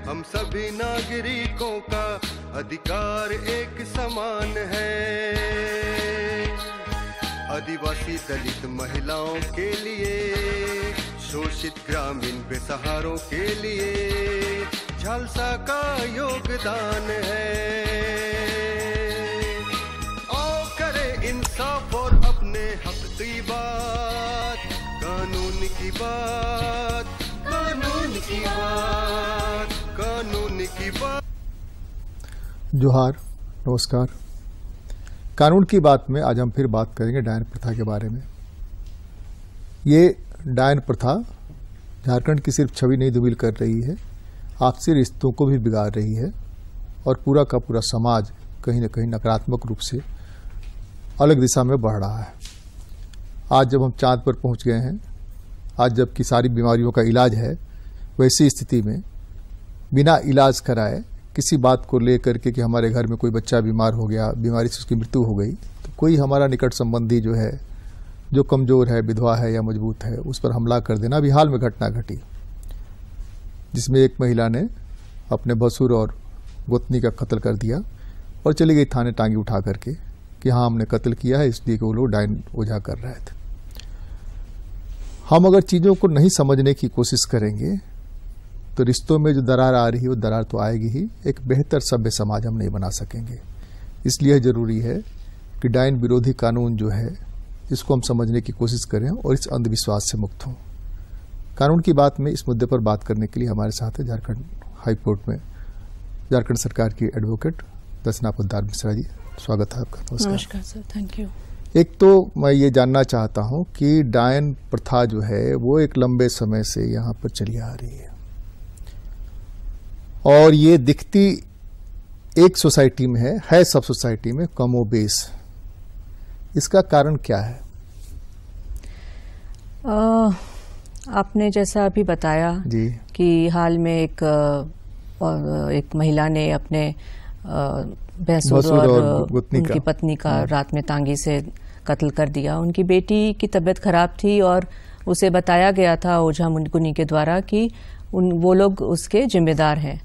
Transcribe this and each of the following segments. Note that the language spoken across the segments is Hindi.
हम सभी नागरिकों का अधिकार एक समान है। आदिवासी दलित महिलाओं के लिए, शोषित ग्रामीण बेसहारों के लिए झालसा का योगदान है। आओ करें इंसाफ और अपने हक की बात, कानून की बात, कानून की बात, कानून की बात। जोहार, नमस्कार। कानून की बात में आज हम फिर बात करेंगे डायन प्रथा के बारे में। ये डायन प्रथा झारखंड की सिर्फ छवि नहीं धूमिल कर रही है, आपसी रिश्तों को भी बिगाड़ रही है और पूरा का पूरा समाज कहीं न कहीं नकारात्मक रूप से अलग दिशा में बढ़ रहा है। आज जब हम चांद पर पहुंच गए हैं, आज जबकि सारी बीमारियों का इलाज है, वैसी स्थिति में बिना इलाज कराए किसी बात को लेकर के कि हमारे घर में कोई बच्चा बीमार हो गया, बीमारी से उसकी मृत्यु हो गई, तो कोई हमारा निकट संबंधी जो है, जो कमजोर है, विधवा है या मजबूत है, उस पर हमला कर देना। अभी हाल में घटना घटी जिसमें एक महिला ने अपने भसुर और गोतनी का कत्ल कर दिया और चली गई थाने टांगी उठा करके कि हाँ हमने कत्ल किया है, इसलिए कि वो लोग डायन ओझा कर रहे थे। हम अगर चीजों को नहीं समझने की कोशिश करेंगे तो रिश्तों में जो दरार आ रही है वो दरार तो आएगी ही, एक बेहतर सभ्य समाज हम नहीं बना सकेंगे। इसलिए जरूरी है कि डायन विरोधी कानून जो है इसको हम समझने की कोशिश करें और इस अंधविश्वास से मुक्त हों। कानून की बात में इस मुद्दे पर बात करने के लिए हमारे साथ है झारखंड हाई कोर्ट में झारखंड सरकार की एडवोकेट दर्शना पोद्दार मिश्रा जी। स्वागत है आपका। नमस्कार सर, थैंक यू। एक तो मैं ये जानना चाहता हूं कि डायन प्रथा जो है वो एक लंबे समय से यहाँ पर चली आ रही है और ये दिखती एक सोसाइटी में है सब सोसाइटी में कमोबेश। इसका कारण क्या है? आपने जैसा अभी बताया जी कि हाल में एक महिला ने अपने भैंसुर और उनकी पत्नी का रात में तांगी से कत्ल कर दिया। उनकी बेटी की तबीयत खराब थी और उसे बताया गया था ओझा मुनि के द्वारा कि वो लोग उसके जिम्मेदार हैं।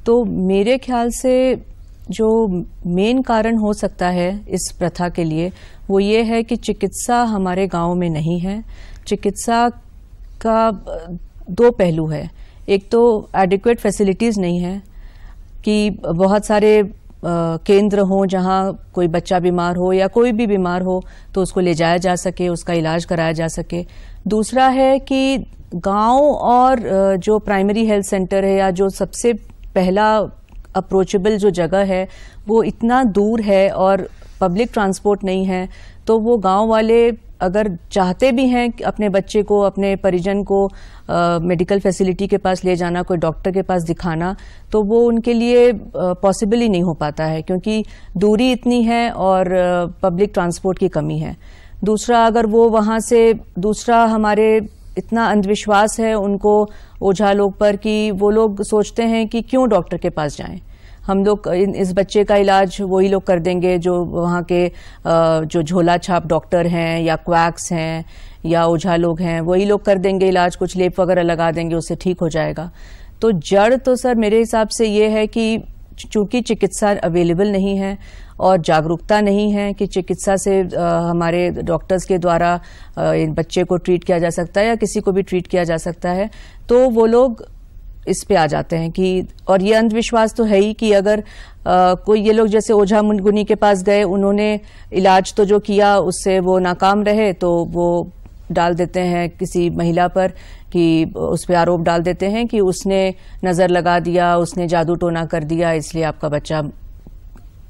तो मेरे ख्याल से जो मेन कारण हो सकता है इस प्रथा के लिए वो ये है कि चिकित्सा हमारे गांव में नहीं है। चिकित्सा का दो पहलू है, एक तो एडिक्वेट फैसिलिटीज नहीं है कि बहुत सारे केंद्र हों जहां कोई बच्चा बीमार हो या कोई भी बीमार हो तो उसको ले जाया जा सके, उसका इलाज कराया जा सके। दूसरा है कि गांव और जो प्राइमरी हेल्थ सेंटर है या जो सबसे पहला अप्रोचेबल जो जगह है वो इतना दूर है और पब्लिक ट्रांसपोर्ट नहीं है, तो वो गांव वाले अगर चाहते भी हैं अपने बच्चे को, अपने परिजन को मेडिकल फैसिलिटी के पास ले जाना, कोई डॉक्टर के पास दिखाना, तो वो उनके लिए पॉसिबल ही नहीं हो पाता है क्योंकि दूरी इतनी है और पब्लिक ट्रांसपोर्ट की कमी है। दूसरा, अगर वो वहां से हमारे इतना अंधविश्वास है उनको ओझा लोग पर कि वो लोग सोचते हैं कि क्यों डॉक्टर के पास जाएं, हम लोग इस बच्चे का इलाज वही लोग कर देंगे जो वहाँ के जो झोला छाप डॉक्टर हैं या क्वैक्स हैं या ओझा लोग हैं, वही लोग कर देंगे इलाज, कुछ लेप वगैरह लगा देंगे, उससे ठीक हो जाएगा। तो जड़ तो सर मेरे हिसाब से ये है कि चूंकि चिकित्सा अवेलेबल नहीं है और जागरूकता नहीं है कि चिकित्सा से हमारे डॉक्टर्स के द्वारा बच्चे को ट्रीट किया जा सकता है या किसी को भी ट्रीट किया जा सकता है, तो वो लोग इस पे आ जाते हैं कि, और ये अंधविश्वास तो है ही कि अगर कोई ये लोग जैसे ओझा मुनि के पास गए, उन्होंने इलाज तो जो किया उससे वो नाकाम रहे तो वो डाल देते हैं किसी महिला पर कि उस पर आरोप डाल देते हैं कि उसने नजर लगा दिया, उसने जादू टोना कर दिया, इसलिए आपका बच्चा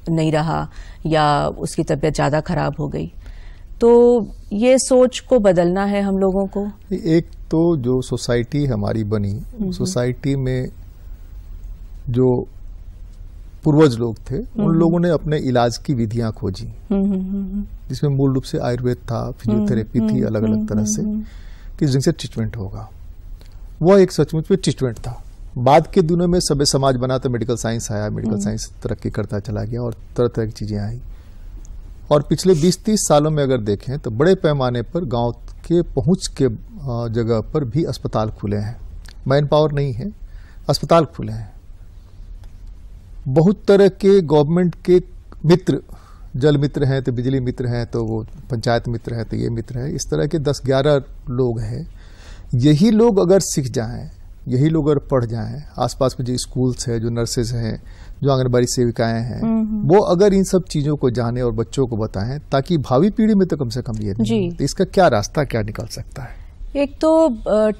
नहीं रहा या उसकी तबीयत ज्यादा खराब हो गई। तो ये सोच को बदलना है हम लोगों को। एक तो जो सोसाइटी हमारी बनी, सोसाइटी में जो पूर्वज लोग थे उन लोगों ने अपने इलाज की विधियां खोजी, जिसमें मूल रूप से आयुर्वेद था, फिजियोथेरेपी थी, अलग अलग तरह से कि जिनसे ट्रीटमेंट होगा। वह एक सचमुच में ट्रीटमेंट था। बाद के दिनों में सभ्य समाज बना तो मेडिकल साइंस आया, मेडिकल साइंस तरक्की करता चला गया और तरह तरह की चीजें आई। और पिछले 20-30 सालों में अगर देखें तो बड़े पैमाने पर गांव के पहुंच के जगह पर भी अस्पताल खुले हैं। मैन पावर नहीं है, अस्पताल खुले हैं, बहुत तरह के गवर्नमेंट के मित्र, जल मित्र हैं तो बिजली मित्र हैं, तो वो पंचायत मित्र है तो ये मित्र है, इस तरह के 10-11 लोग हैं। यही लोग अगर सीख जाएं, यही लोग अगर पढ़ जाएं, आसपास में जो स्कूल्स है, जो नर्सेज हैं, जो आंगनबाड़ी सेविकाएं हैं, वो अगर इन सब चीजों को जाने और बच्चों को बताएं, ताकि भावी पीढ़ी में तो कम से कम ये नहीं हो। तो इसका क्या रास्ता क्या निकल सकता है? एक तो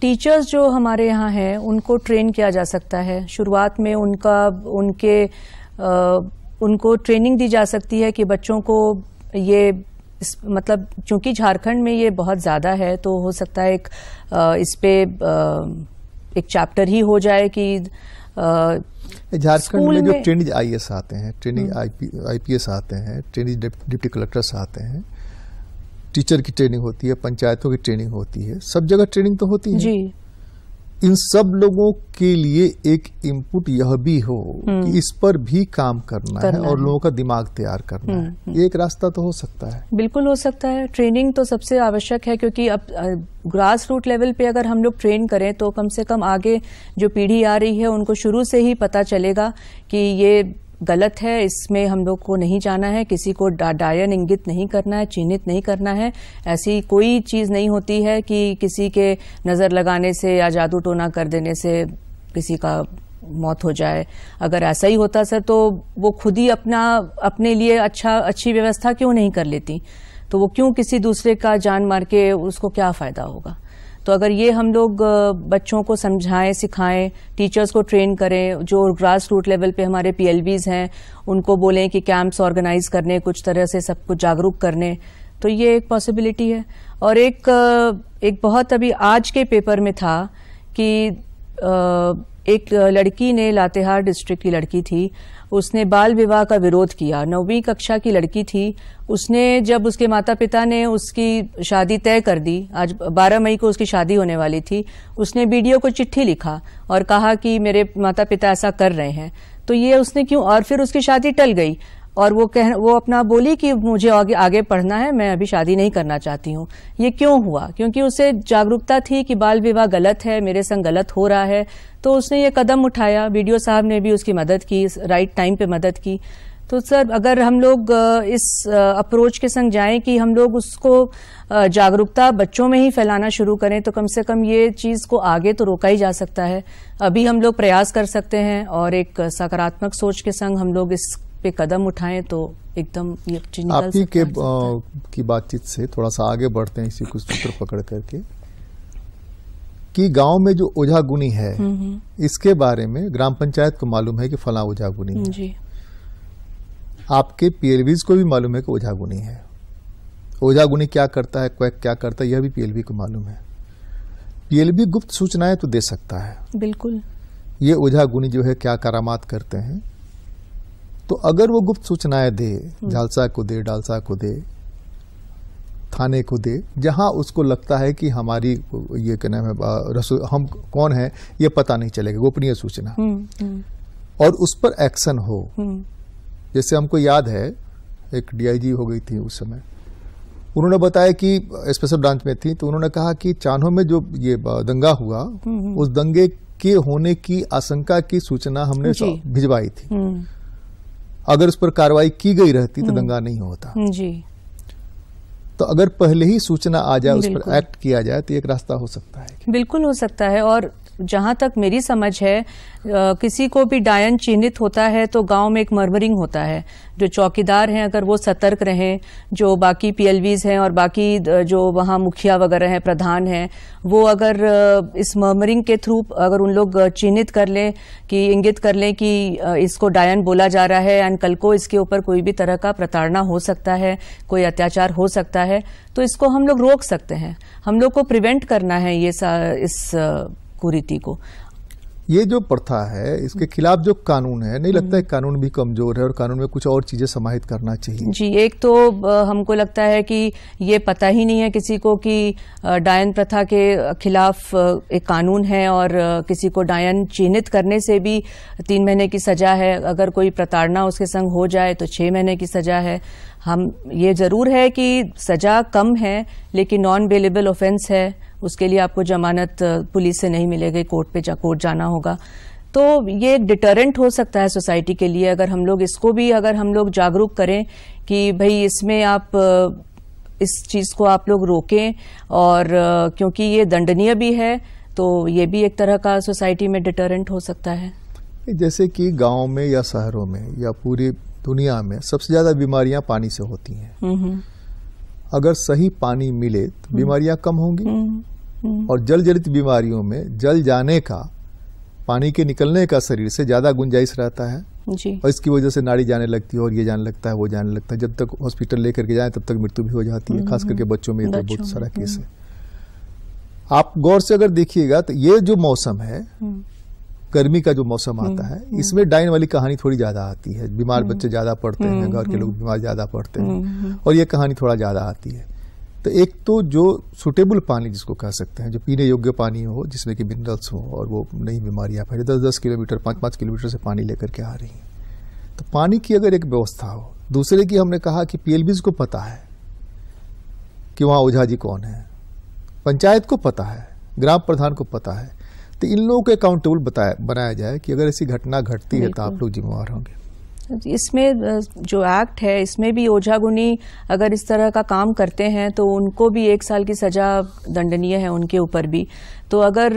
टीचर्स जो हमारे यहाँ हैं उनको ट्रेन किया जा सकता है। शुरुआत में उनको ट्रेनिंग दी जा सकती है कि बच्चों को ये मतलब चूंकि झारखंड में ये बहुत ज्यादा है, तो हो सकता है इस पे एक चैप्टर ही हो जाए कि झारखंड में जो ट्रेनिंग IAS आते हैं, ट्रेनिंग IPS आते हैं, ट्रेनिंग डिप्टी कलेक्टर्स आते हैं, टीचर की ट्रेनिंग होती है, पंचायतों की ट्रेनिंग होती है, सब जगह ट्रेनिंग तो होती है जी। इन सब लोगों के लिए एक इनपुट यह भी हो कि इस पर भी काम करना है और लोगों का दिमाग तैयार करना है। ये एक रास्ता तो हो सकता है, बिल्कुल हो सकता है। ट्रेनिंग तो सबसे आवश्यक है, क्योंकि अब ग्रास रूट लेवल पे अगर हम लोग ट्रेन करें तो कम से कम आगे जो पीढ़ी आ रही है उनको शुरू से ही पता चलेगा कि ये गलत है, इसमें हम लोग को नहीं जाना है, किसी को डायन इंगित नहीं करना है, चिन्हित नहीं करना है। ऐसी कोई चीज नहीं होती है कि किसी के नजर लगाने से या जादू टोना कर देने से किसी का मौत हो जाए। अगर ऐसा ही होता सर तो वो खुद ही अपने लिए अच्छी व्यवस्था क्यों नहीं कर लेती, तो वो क्यों किसी दूसरे का जान मार के उसको क्या फायदा होगा। तो अगर ये हम लोग बच्चों को समझाएं, सिखाएं, टीचर्स को ट्रेन करें, जो ग्रास रूट लेवल पे हमारे PLVs हैं उनको बोलें कि कैंप्स ऑर्गेनाइज करने, कुछ तरह से सब कुछ जागरूक करने, तो ये एक पॉसिबिलिटी है। और एक बहुत अभी आज के पेपर में था कि एक लड़की ने, लातेहार डिस्ट्रिक्ट की लड़की थी, उसने बाल विवाह का विरोध किया। 9वीं कक्षा की लड़की थी। उसने जब उसके माता पिता ने उसकी शादी तय कर दी, आज 12 मई को उसकी शादी होने वाली थी, उसने बीडीओ को चिट्ठी लिखा और कहा कि मेरे माता पिता ऐसा कर रहे हैं। तो ये उसने क्यों, और फिर उसकी शादी टल गई और वो अपना बोली कि मुझे आगे पढ़ना है, मैं अभी शादी नहीं करना चाहती हूँ। ये क्यों हुआ? क्योंकि उसे जागरूकता थी कि बाल विवाह गलत है, मेरे संग गलत हो रहा है, तो उसने ये कदम उठाया। बीडीओ साहब ने भी उसकी मदद की, राइट टाइम पे मदद की। तो सर अगर हम लोग इस अप्रोच के संग जाएं कि हम लोग उसको जागरूकता बच्चों में ही फैलाना शुरू करें, तो कम से कम ये चीज को आगे तो रोका ही जा सकता है। अभी हम लोग प्रयास कर सकते हैं और एक सकारात्मक सोच के संग हम लोग इस पे कदम उठाएं तो एकदम ये चीज निकल सकता है। की बातचीत से थोड़ा सा आगे बढ़ते हैं, इसी कुछ सूत्र पकड़ करके, कि गांव में जो ओझा गुनी है इसके बारे में ग्राम पंचायत को मालूम है कि फला ओझा गुनी है जी। आपके PLVs को भी मालूम है कि ओझा गुनी है। ओझा गुनी क्या करता है, क्या करता है, यह भी PLV को मालूम है। PLV गुप्त सूचनाएं तो दे सकता है, बिल्कुल। ये ओझा गुनी जो है क्या करामात करते हैं, तो अगर वो गुप्त सूचनाएं दे, झालसा को दे, डालसा को दे, थाने को दे, जहां उसको लगता है कि हमारी ये क्या नाम है, हम कौन है ये पता नहीं चलेगा, गोपनीय सूचना, और उस पर एक्शन हो। जैसे हमको याद है एक DIG हो गई थी उस समय, उन्होंने बताया कि स्पेशल ब्रांच में थी, तो उन्होंने कहा कि चान्हो में जो ये दंगा हुआ, उस दंगे के होने की आशंका की सूचना हमने भिजवाई थी। अगर उस पर कार्रवाई की गई रहती तो दंगा नहीं होता जी। तो अगर पहले ही सूचना आ जाए, उस पर एक्ट किया जाए, तो एक रास्ता हो सकता है। बिल्कुल हो सकता है। और जहां तक मेरी समझ है, किसी को भी डायन चिन्हित होता है तो गांव में एक मर्मरिंग होता है। जो चौकीदार हैं अगर वो सतर्क रहें, जो बाकी PLVs हैं और बाकी जो वहां मुखिया वगैरह हैं, प्रधान हैं, वो अगर इस मर्मरिंग के थ्रू अगर उन लोग चिन्हित कर लें, कि इंगित कर लें कि इसको डायन बोला जा रहा है एंड कल को इसके ऊपर कोई भी तरह का प्रताड़ना हो सकता है, कोई अत्याचार हो सकता है, तो इसको हम लोग रोक सकते हैं। हम लोग को प्रिवेंट करना है इस कुरीति को। ये जो प्रथा है, इसके खिलाफ जो कानून है, नहीं लगता है कानून भी कमजोर है और कानून में कुछ और चीजें समाहित करना चाहिए? जी, एक तो हमको लगता है कि ये पता ही नहीं है किसी को कि डायन प्रथा के खिलाफ एक कानून है, और किसी को डायन चिन्हित करने से भी 3 महीने की सजा है। अगर कोई प्रताड़ना उसके संग हो जाए तो 6 महीने की सजा है। हम ये जरूर है कि सजा कम है, लेकिन नॉन बेलेबल ऑफेंस है, उसके लिए आपको जमानत पुलिस से नहीं मिलेगी, कोर्ट जाना होगा। तो ये एक डिटरेंट हो सकता है सोसाइटी के लिए, अगर हम लोग इसको भी अगर हम लोग जागरूक करें कि भाई इसमें आप इस चीज को आप लोग रोकें, और क्योंकि ये दंडनीय भी है तो ये भी एक तरह का सोसाइटी में डिटरेंट हो सकता है। जैसे कि गांव में या शहरों में या पूरी दुनिया में सबसे ज्यादा बीमारियां पानी से होती हैं। अगर सही पानी मिले तो बीमारियां कम होंगी, और जल जनित बीमारियों में जल जाने का, पानी के निकलने का शरीर से ज्यादा गुंजाइश रहता है जी। और इसकी वजह से नाड़ी जाने लगती है और ये जाने लगता है, वो जाने लगता है। जब तक हॉस्पिटल लेकर के जाए तब तक मृत्यु भी हो जाती है, खास करके बच्चों में। ये तो बहुत सारा केस है। आप गौर से अगर देखिएगा तो ये जो मौसम है, गर्मी का जो मौसम आता है, इसमें डाइन वाली कहानी थोड़ी ज्यादा आती है। बीमार बच्चे ज्यादा पड़ते हैं, घर के लोग बीमार ज्यादा पड़ते हैं, और ये कहानी थोड़ा ज्यादा आती है। तो एक तो जो सुटेबल पानी जिसको कह सकते हैं, जो पीने योग्य पानी हो, जिसमें कि मिनरल्स हो और वो नई बीमारियां फैले, 10-10 किलोमीटर 5-5 किलोमीटर से पानी लेकर के आ रही हैं। तो पानी की अगर एक व्यवस्था हो। दूसरे की हमने कहा कि पीएलबीज को पता है कि वहां ओझा जी कौन है, पंचायत को पता है, ग्राम प्रधान को पता है। तो इन लोगों को अकाउंटेबल बनाया जाए कि अगर ऐसी घटना घटती है तो आप लोग जिम्मेवार होंगे। इसमें जो एक्ट है इसमें भी ओझागुनी अगर इस तरह का काम करते हैं तो उनको भी 1 साल की सजा दंडनीय है उनके ऊपर भी। तो अगर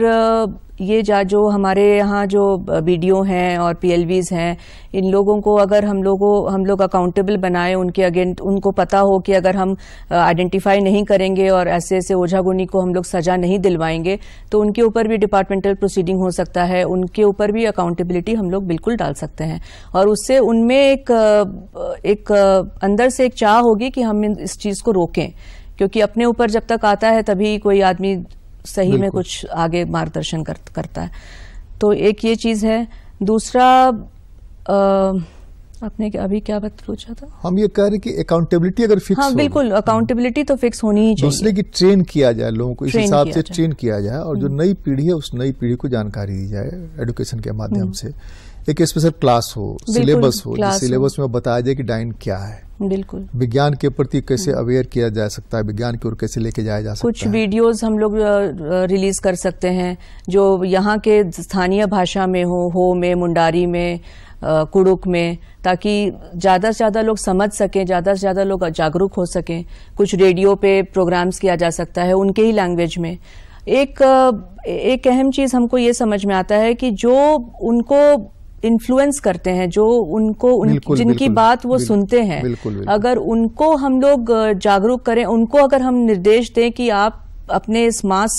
ये जो हमारे यहाँ जो बीडीओ हैं और पीएलवीज हैं, इन लोगों को अगर हम लोग अकाउंटेबल बनाए, उनके अगेंस्ट उनको पता हो कि अगर हम आइडेंटिफाई नहीं करेंगे और ऐसे ऐसे ओझागुनी को हम लोग सजा नहीं दिलवाएंगे तो उनके ऊपर भी डिपार्टमेंटल प्रोसीडिंग हो सकता है, उनके ऊपर भी अकाउंटेबिलिटी हम लोग बिल्कुल डाल सकते हैं। और उससे उनमें एक अंदर से एक चाह होगी कि हम इस चीज को रोकें, क्योंकि अपने ऊपर जब तक आता है तभी कोई आदमी सही में कुछ आगे मार्गदर्शन करता है। तो एक ये चीज है। दूसरा आपने अभी क्या बात पूछा था? हम ये कह रहे कि अकाउंटेबिलिटी अगर फिक्स हाँ बिल्कुल, अकाउंटेबिलिटी तो फिक्स होनी ही चाहिए। दूसरे की ट्रेन किया जाए, लोगों को इस हिसाब से ट्रेन किया जाए, और जो नई पीढ़ी है उस नई पीढ़ी को जानकारी दी जाए एजुकेशन के माध्यम से। एक स्पेशल क्लास हो, सिलेबस हो, जिस सिलेबस में बताया जाए कि डाइन क्या है। बिल्कुल, विज्ञान के प्रति कैसे अवेयर किया जा सकता है, विज्ञान की ओर कैसे लेके जाया जा सकता है। कुछ वीडियोस हम लोग रिलीज कर सकते हैं जो यहाँ के स्थानीय भाषा में हो में, मुंडारी में, कुड़ुक में, ताकि ज्यादा से ज्यादा लोग समझ सकें, ज्यादा से ज्यादा लोग जागरूक हो सकें। कुछ रेडियो पे प्रोग्राम्स किया जा सकता है उनके ही लैंग्वेज में। एक अहम चीज हमको ये समझ में आता है कि जो उनको इन्फ्लुएंस करते हैं, जो उनको जिनकी बात वो सुनते हैं, अगर उनको हम लोग जागरूक करें, उनको अगर हम निर्देश दें कि आप अपने इस मास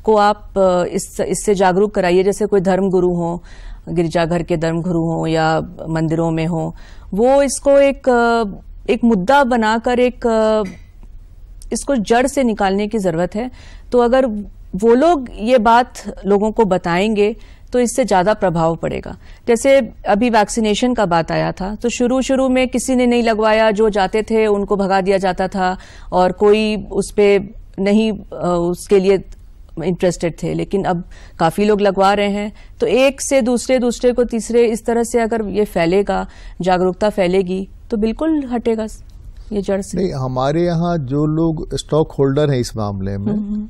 को आप इससे जागरूक कराइए, जैसे कोई धर्मगुरु हो, गिरजाघर के धर्मगुरु हो या मंदिरों में हो, वो इसको एक मुद्दा बनाकर इसको जड़ से निकालने की जरूरत है। तो अगर वो लोग ये बात लोगों को बताएंगे तो इससे ज्यादा प्रभाव पड़ेगा। जैसे अभी वैक्सीनेशन का बात आया था, तो शुरू में किसी ने नहीं लगवाया, जो जाते थे उनको भगा दिया जाता था और कोई उस पे नहीं उसके लिए इंटरेस्टेड थे। लेकिन अब काफी लोग लगवा रहे हैं, तो एक से दूसरे को तीसरे, इस तरह से अगर ये फैलेगा, जागरूकता फैलेगी तो बिल्कुल हटेगा ये जड़ से। नहीं, हमारे यहाँ जो लोग स्टॉक होल्डर हैं इस मामले में,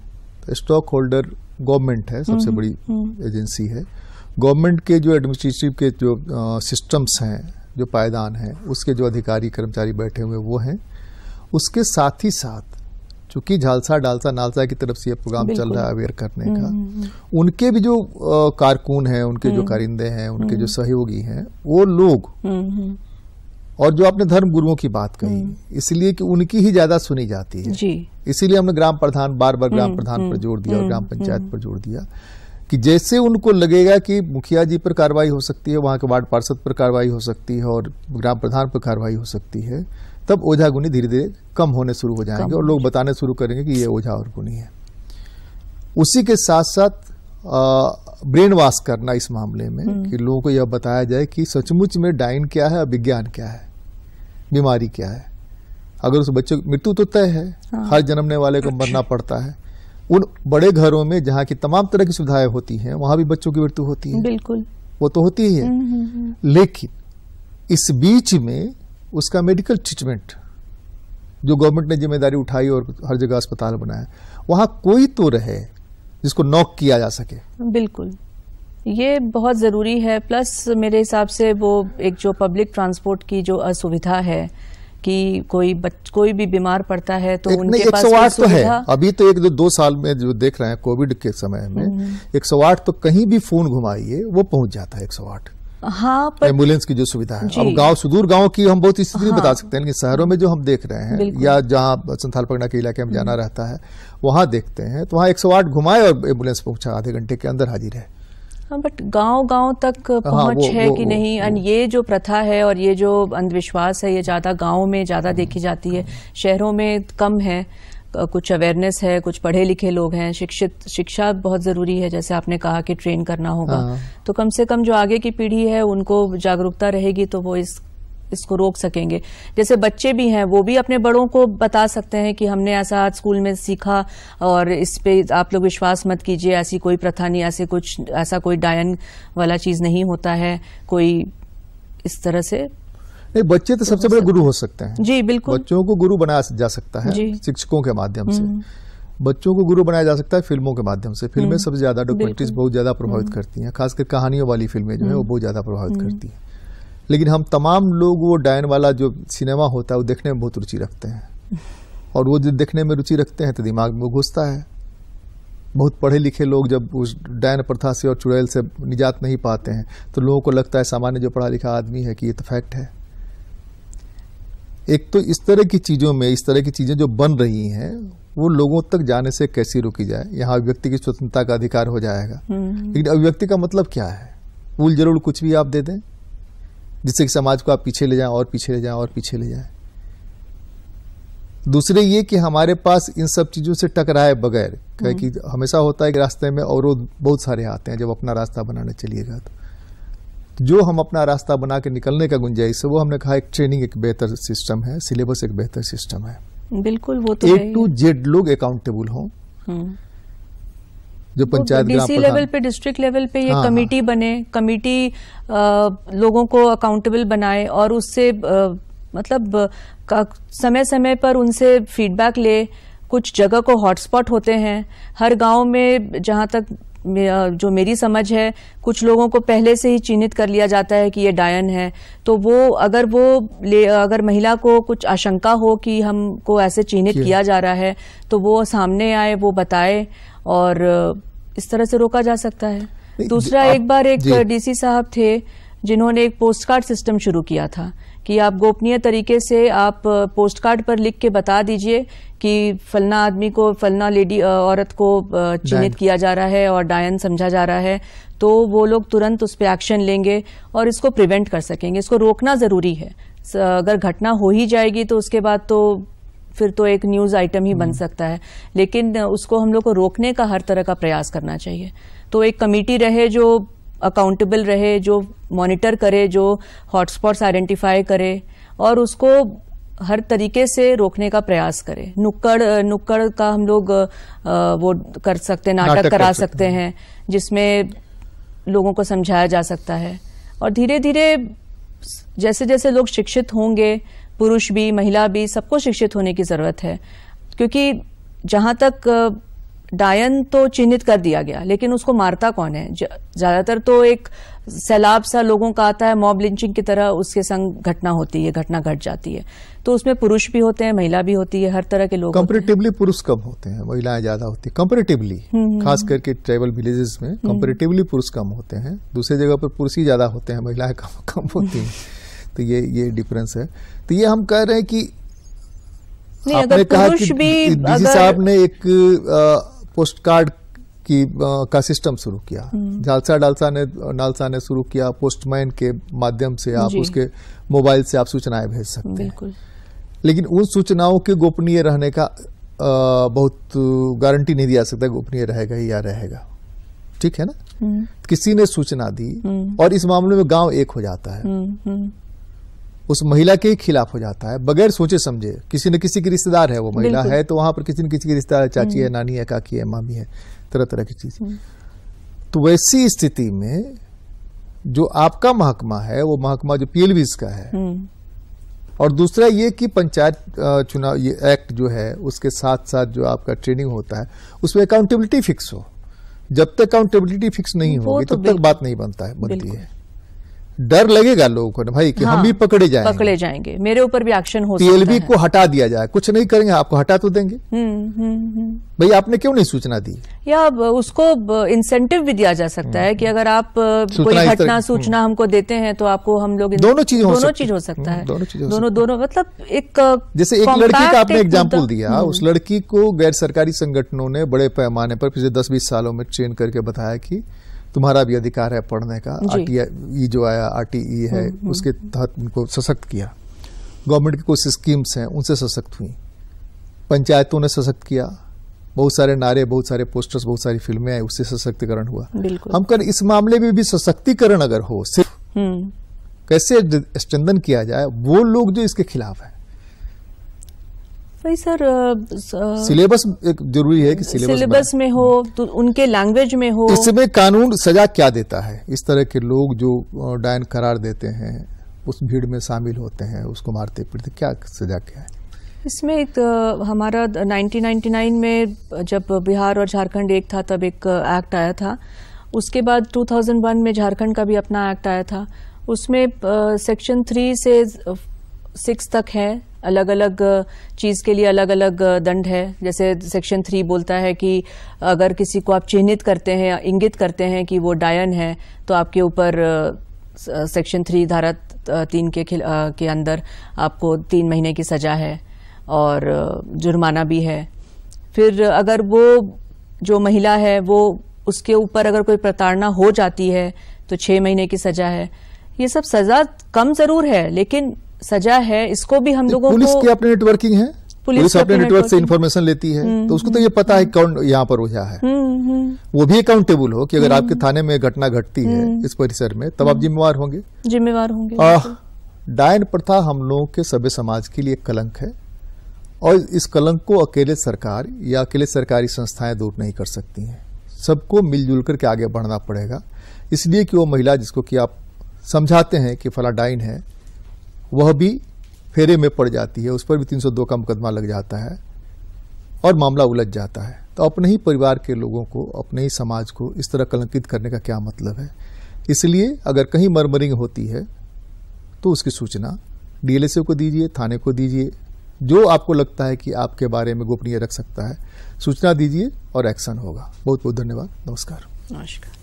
स्टॉक होल्डर गवर्नमेंट है, सबसे बड़ी एजेंसी है। गवर्नमेंट के जो एडमिनिस्ट्रेटिव के जो सिस्टम्स हैं, जो पायदान हैं, उसके जो अधिकारी कर्मचारी बैठे हुए वो हैं। उसके साथ ही साथ चूंकि झालसा डालसा नालसा की तरफ से ये प्रोग्राम चल रहा है अवेयर करने का, उनके भी जो कारकुन हैं, उनके जो कारिंदे हैं, उनके जो सहयोगी हैं, वो लोग, और जो आपने धर्म गुरुओं की बात कही, इसलिए कि उनकी ही ज्यादा सुनी जाती है जी। इसीलिए हमने ग्राम प्रधान, बार ग्राम प्रधान पर जोर दिया और ग्राम पंचायत पर जोर दिया कि जैसे उनको लगेगा कि मुखिया जी पर कार्रवाई हो सकती है, वहां के वार्ड पार्षद पर कार्रवाई हो सकती है और ग्राम प्रधान पर कार्रवाई हो सकती है, तब ओझा गुनी धीरे धीरे कम होने शुरू हो जाएंगे और लोग बताने शुरू करेंगे कि ये ओझा और गुनी है। उसी के साथ साथ ब्रेन वॉश करना इस मामले में कि लोगों को यह बताया जाए कि सचमुच में डाइन क्या है और विज्ञान क्या है, बीमारी क्या है। अगर उस बच्चे की मृत्यु तो तय है, हर जन्मने वाले को मरना पड़ता है। उन बड़े घरों में जहाँ की तमाम तरह की सुविधाएं होती हैं, वहां भी बच्चों की मृत्यु होती है, बिल्कुल वो तो होती ही है। लेकिन इस बीच में उसका मेडिकल ट्रीटमेंट जो गवर्नमेंट ने जिम्मेदारी उठाई और हर जगह अस्पताल बनाया, वहां कोई तो रहे जिसको नॉक किया जा सके। बिल्कुल, ये बहुत ज़रूरी है। प्लस मेरे हिसाब से वो एक जो पब्लिक ट्रांसपोर्ट की जो असुविधा है कि कोई भी बीमार पड़ता है तो उनके पास 108 तो है। अभी तो 1-2 साल में जो देख रहे हैं कोविड के समय में 108 तो कहीं भी फोन घुमाइए वो पहुंच जाता है 108। हाँ, पर एम्बुलेंस की जो सुविधा है। अब गांव सुदूर गांव की हम बहुत स्थिति नहीं बता सकते हैं, लेकिन शहरों में जो हम देख रहे हैं या जहां संथाल परगना के इलाके में जाना रहता है वहां देखते हैं तो वहां 108 घुमाए और एम्बुलेंस पहुंचा, आधे घंटे के अंदर हाजिर है। हाँ, बट गांव तक पहुंच है कि नहीं। और ये जो प्रथा है और ये जो अंधविश्वास है ये ज्यादा गांव में ज्यादा देखी जाती है, शहरों में कम है। कुछ अवेयरनेस है, कुछ पढ़े लिखे लोग हैं, शिक्षा बहुत जरूरी है, जैसे आपने कहा कि ट्रेन करना होगा। तो कम से कम जो आगे की पीढ़ी है उनको जागरूकता रहेगी तो वो इसको रोक सकेंगे। जैसे बच्चे भी हैं वो भी अपने बड़ों को बता सकते हैं कि हमने ऐसा आज स्कूल में सीखा और इस पे आप लोग विश्वास मत कीजिए, ऐसी कोई प्रथा नहीं, ऐसा कोई डायन वाला चीज नहीं होता है, कोई इस तरह से। नहीं, बच्चे तो सबसे बड़े गुरु हो सकते हैं। जी बिल्कुल, बच्चों को गुरु बनाया जा सकता है शिक्षकों के माध्यम से। बच्चों को गुरु बनाया जा सकता है फिल्मों के माध्यम से। फिल्में सबसे ज्यादा, डॉक्यूमेंट्रीज बहुत ज्यादा प्रभावित करती हैं, खासकर कहानियों वाली फिल्में जो है वो बहुत ज्यादा प्रभावित करती हैं। लेकिन हम तमाम लोग वो डायन वाला जो सिनेमा होता है वो देखने में बहुत रुचि रखते हैं, और वो जो देखने में रुचि रखते हैं तो दिमाग में घुसता है। बहुत पढ़े लिखे लोग जब उस डायन प्रथा से और चुड़ैल से निजात नहीं पाते हैं तो लोगों को लगता है सामान्य जो पढ़ा लिखा आदमी है कि ये तो फैक्ट है। एक तो इस तरह की चीजों में, इस तरह की चीजें जो बन रही हैं वो लोगों तक जाने से कैसी रोकी जाए। यहाँ अभिव्यक्ति की स्वतंत्रता का अधिकार हो जाएगा, लेकिन अभिव्यक्ति का मतलब क्या है? उल जरूर कुछ भी आप दे दें जिससे कि समाज को आप पीछे ले जाएं और पीछे ले जाएं और पीछे ले जाएं। दूसरे ये कि हमारे पास इन सब चीजों से टकराए बगैर, क्योंकि हमेशा होता है कि रास्ते में अवरोध बहुत सारे आते हैं जब अपना रास्ता बनाने चलिएगा तो जो हम अपना रास्ता बना के निकलने का गुंजाइश है वो हमने कहा एक ट्रेनिंग एक बेहतर सिस्टम है, सिलेबस एक बेहतर सिस्टम है। बिल्कुल, वो तो A to Z लोग अकाउंटेबल हों, जो पंचायत डीसी लेवल पे, डिस्ट्रिक्ट लेवल पे ये कमेटी बने, कमेटी लोगों को अकाउंटेबल बनाए और उससे मतलब समय समय पर उनसे फीडबैक ले। कुछ जगह को हॉटस्पॉट होते हैं हर गांव में, जहां तक जो मेरी समझ है कुछ लोगों को पहले से ही चिन्हित कर लिया जाता है कि ये डायन है। तो वो अगर महिला को कुछ आशंका हो कि हमको ऐसे चिन्हित किया जा रहा है तो वो सामने आए, वो बताए और इस तरह से रोका जा सकता है। दूसरा, एक बार एक डीसी साहब थे जिन्होंने एक पोस्ट कार्ड सिस्टम शुरू किया था कि आप गोपनीय तरीके से आप पोस्ट कार्ड पर लिख के बता दीजिए कि फलना आदमी को, फलना लेडी औरत को चिन्हित किया जा रहा है और डायन समझा जा रहा है, तो वो लोग तुरंत उस पर एक्शन लेंगे और इसको प्रिवेंट कर सकेंगे। इसको रोकना जरूरी है। अगर घटना हो ही जाएगी तो उसके बाद तो फिर तो एक न्यूज आइटम ही बन सकता है, लेकिन उसको हम लोग को रोकने का हर तरह का प्रयास करना चाहिए। तो एक कमेटी रहे जो अकाउंटेबल रहे, जो मॉनिटर करे, जो हॉटस्पॉट्स आइडेंटिफाई करे और उसको हर तरीके से रोकने का प्रयास करे। नुक्कड़ का हम लोग वो कर सकते हैं, नाटक करा सकते हैं जिसमें लोगों को समझाया जा सकता है। और धीरे धीरे जैसे जैसे लोग शिक्षित होंगे, पुरुष भी महिला भी, सबको शिक्षित होने की जरूरत है। क्योंकि जहां तक डायन तो चिन्हित कर दिया गया, लेकिन उसको मारता कौन है? ज्यादातर तो एक सैलाब सा लोगों का आता है, मॉब लिंचिंग की तरह उसके संग घटना होती है, घटना घट जाती है। तो उसमें पुरुष भी होते हैं, महिला भी होती है, हर तरह के लोग। कंपैरेटिवली पुरुष कम होते हैं, महिलाएं ज्यादा होती है कंपैरेटिवली। खास करके ट्राइबल विलेजेस में कंपैरेटिवली पुरुष कम होते हैं। दूसरी जगह पर पुरुष ही ज्यादा होते हैं, महिलाएं कम होती हैं। तो ये डिफरेंस है। तो ये हम कह रहे हैं कि आपने कहा कि डीजी साहब ने एक पोस्ट कार्ड का सिस्टम शुरू किया, नालसा ने शुरू किया। पोस्टमैन के माध्यम से आप उसके मोबाइल से आप सूचनाएं भेज सकते हैं, लेकिन उन सूचनाओं के गोपनीय रहने का बहुत गारंटी नहीं दिया सकता गोपनीय रहेगा ही या रहेगा। ठीक है ना? किसी ने सूचना दी और इस मामले में गांव एक हो जाता है, उस महिला के खिलाफ हो जाता है बगैर सोचे समझे। किसी न किसी की रिश्तेदार है, वो महिला है तो वहां पर किसी न किसी की रिश्तेदार, चाची है, नानी है, काकी है, मामी है, तरह तरह की चीज। तो वैसी स्थिति में जो आपका महकमा है वो महकमा जो पीएलवीज का है, और दूसरा ये कि पंचायत चुनाव ये एक्ट जो है उसके साथ साथ जो आपका ट्रेनिंग होता है उसमें अकाउंटेबिलिटी फिक्स हो। जब तक अकाउंटेबिलिटी फिक्स नहीं होगी तब तक बात नहीं बनती है। डर लगेगा लोगों को ना भाई कि हम भी पकड़े जाएंगे, मेरे ऊपर भी एक्शन हो सकता है। पीएलबी को हटा दिया जाए, कुछ नहीं करेंगे, आपको हटा तो देंगे। भाई आपने क्यों नहीं सूचना दी? या उसको इंसेंटिव भी दिया जा सकता है कि अगर आप कोई घटना सूचना हमको देते हैं तो आपको हम लोग दोनों चीज हो सकता है। दोनों मतलब एक जैसे एक लड़की का आपने एग्जाम्पल दिया, उस लड़की को गैर सरकारी संगठनों ने बड़े पैमाने पर पिछले 10-20 सालों में ट्रेन करके बताया कि तुम्हारा भी अधिकार है पढ़ने का। आरटीई जो आया, आरटीई है, उसके तहत उनको सशक्त किया। गवर्नमेंट की कुछ स्कीम्स हैं उनसे सशक्त हुई, पंचायतों ने सशक्त किया, बहुत सारे नारे, बहुत सारे पोस्टर्स, बहुत सारी फिल्में आई, उससे सशक्तिकरण हुआ। हम कर इस मामले में भी सशक्तिकरण अगर हो, सिर्फ कैसे स्ट्रेंथन किया जाए, वो लोग जो इसके खिलाफ है। भाई सर, सिलेबस एक जरूरी है कि सिलेबस में हो, तो उनके लैंग्वेज में हो। इसमें कानून सजा क्या देता है? इस तरह के लोग जो डायन करार देते हैं, उस भीड़ में शामिल होते हैं, उसको मारते पीटते, क्या सजा क्या है इसमें? एक हमारा 1999 में जब बिहार और झारखंड एक था तब एक एक्ट आया था। उसके बाद 2001 में झारखंड का भी अपना एक्ट आया था। उसमें सेक्शन 3 से 6 तक है, अलग अलग चीज के लिए अलग अलग दंड है। जैसे सेक्शन 3 बोलता है कि अगर किसी को आप चिन्हित करते हैं, इंगित करते हैं कि वो डायन है, तो आपके ऊपर सेक्शन 3 धारा 3 के अंदर आपको 3 महीने की सजा है और जुर्माना भी है। फिर अगर वो जो महिला है वो उसके ऊपर अगर कोई प्रताड़ना हो जाती है तो 6 महीने की सजा है। ये सब सजा कम जरूर है लेकिन सजा है। इसको भी हम लोगों को, पुलिस की अपनी नेटवर्किंग है, पुलिस अपने नेटवर्क से इन्फॉर्मेशन लेती है, तो उसको तो ये पता है कौन यहाँ पर उलझा है। वो भी अकाउंटेबल हो कि अगर आपके थाने में घटना घटती है इस परिसर में, तब आप जिम्मेवार होंगे। डायन प्रथा हम लोगों के सभ्य समाज के लिए एक कलंक है और इस कलंक को अकेले सरकार या अकेले सरकारी संस्थाएं दूर नहीं कर सकती हैं। सबको मिलजुल करके आगे बढ़ना पड़ेगा। इसलिए कि वो महिला जिसको कि आप समझाते हैं कि फला डायन है, वह भी फेरे में पड़ जाती है, उस पर भी 302 का मुकदमा लग जाता है और मामला उलझ जाता है। तो अपने ही परिवार के लोगों को, अपने ही समाज को इस तरह कलंकित करने का क्या मतलब है? इसलिए अगर कहीं मर्मरिंग होती है तो उसकी सूचना डीएलएसओ को दीजिए, थाने को दीजिए, जो आपको लगता है कि आपके बारे में गोपनीय रख सकता है, सूचना दीजिए और एक्शन होगा। बहुत बहुत धन्यवाद। नमस्कार।